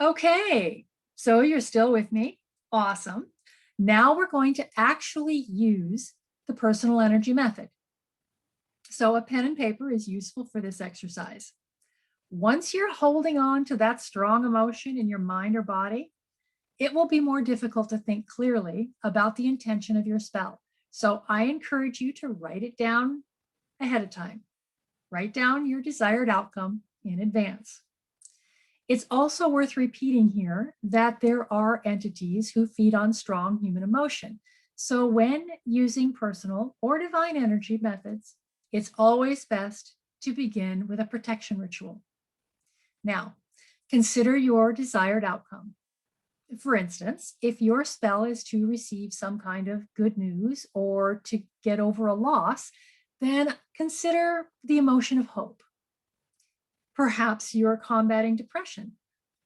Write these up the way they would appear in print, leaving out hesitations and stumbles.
Okay, so you're still with me. Awesome. Now we're going to actually use the personal energy method. So a pen and paper is useful for this exercise. Once you're holding on to that strong emotion in your mind or body, it will be more difficult to think clearly about the intention of your spell. So I encourage you to write it down ahead of time. Write down your desired outcome in advance. It's also worth repeating here that there are entities who feed on strong human emotion. So when using personal or divine energy methods, it's always best to begin with a protection ritual. Now, consider your desired outcome. For instance, if your spell is to receive some kind of good news or to get over a loss, then consider the emotion of hope. Perhaps you're combating depression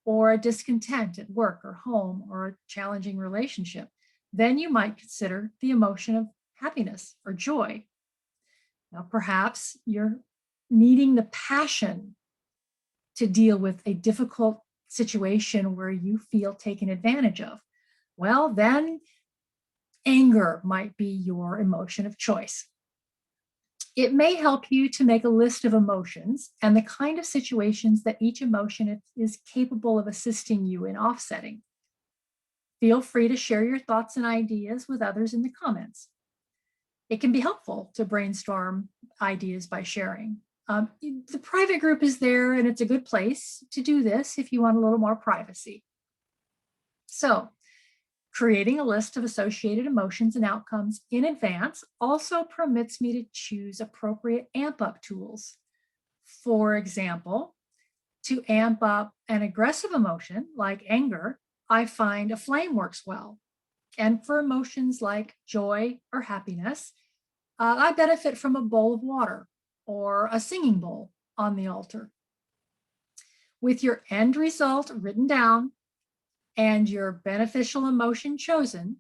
or a discontent at work or home or a challenging relationship. Then you might consider the emotion of happiness or joy. Now, perhaps you're needing the passion to deal with a difficult situation where you feel taken advantage of. Well, then anger might be your emotion of choice. It may help you to make a list of emotions and the kind of situations that each emotion is capable of assisting you in offsetting. Feel free to share your thoughts and ideas with others in the comments. It can be helpful to brainstorm ideas by sharing. The private group is there and it's a good place to do this if you want a little more privacy. So, creating a list of associated emotions and outcomes in advance also permits me to choose appropriate amp up tools. For example, to amp up an aggressive emotion like anger, I find a flame works well. And for emotions like joy or happiness, I benefit from a bowl of water or a singing bowl on the altar. With your end result written down and your beneficial emotion chosen,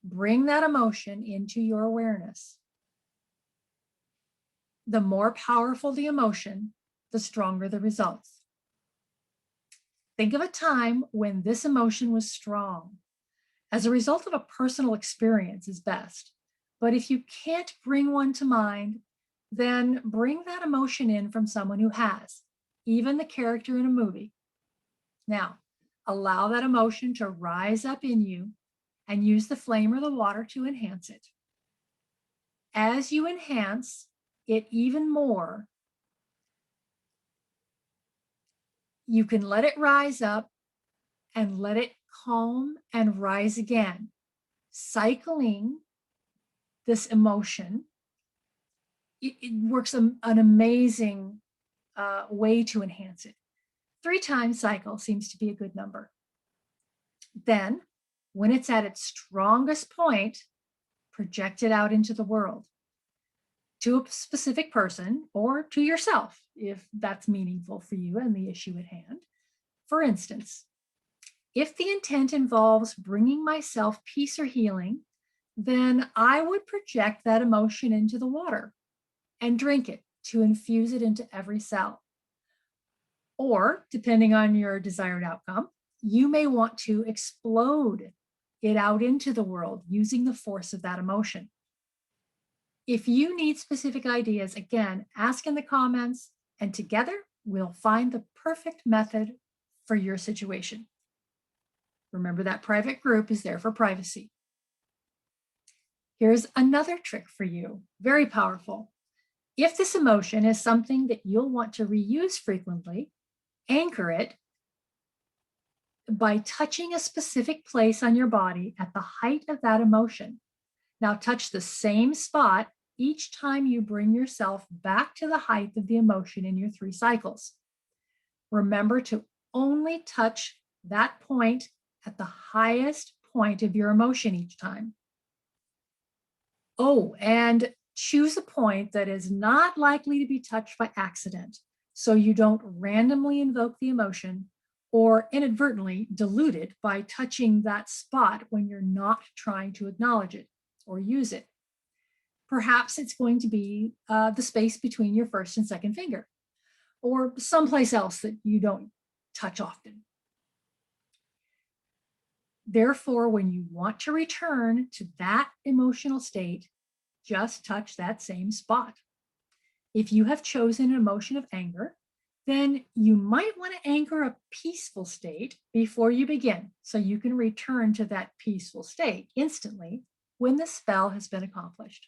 bring that emotion into your awareness. The more powerful the emotion, the stronger the results. Think of a time when this emotion was strong. As a result of a personal experience is best. But if you can't bring one to mind, then bring that emotion in from someone who has, even the character in a movie. Now, allow that emotion to rise up in you and use the flame or the water to enhance it. As you enhance it even more, you can let it rise up and let it calm and rise again, cycling this emotion. It works an amazing way to enhance it. 3 times cycle seems to be a good number. Then, when it's at its strongest point, project it out into the world to a specific person or to yourself, if that's meaningful for you and the issue at hand. For instance, if the intent involves bringing myself peace or healing, then I would project that emotion into the water and drink it to infuse it into every cell. Or, depending on your desired outcome, you may want to explode it out into the world using the force of that emotion. If you need specific ideas, again, ask in the comments, and together we'll find the perfect method for your situation. Remember that private group is there for privacy. Here's another trick for you, very powerful. If this emotion is something that you'll want to reuse frequently, anchor it by touching a specific place on your body at the height of that emotion. Now touch the same spot each time you bring yourself back to the height of the emotion in your 3 cycles. Remember to only touch that point at the highest point of your emotion each time. Oh, and choose a point that is not likely to be touched by accident, so you don't randomly invoke the emotion or inadvertently dilute it by touching that spot when you're not trying to acknowledge it or use it. Perhaps it's going to be the space between your first and second finger, or someplace else that you don't touch often. Therefore, when you want to return to that emotional state, just touch that same spot. If you have chosen an emotion of anger, then you might want to anchor a peaceful state before you begin, so you can return to that peaceful state instantly when the spell has been accomplished.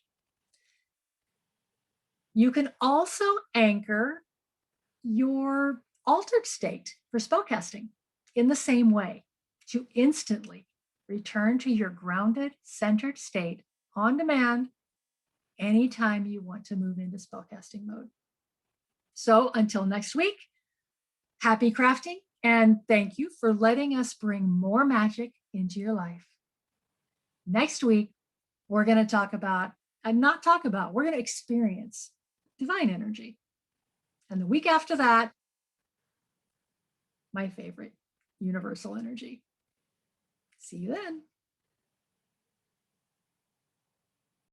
You can also anchor your altered state for spellcasting in the same way to instantly return to your grounded, centered state on demand anytime you want to move into spellcasting mode. So until next week, happy crafting, and thank you for letting us bring more magic into your life. Next week, we're going to talk about, we're going to experience divine energy. And the week after that, my favorite, universal energy. See you then.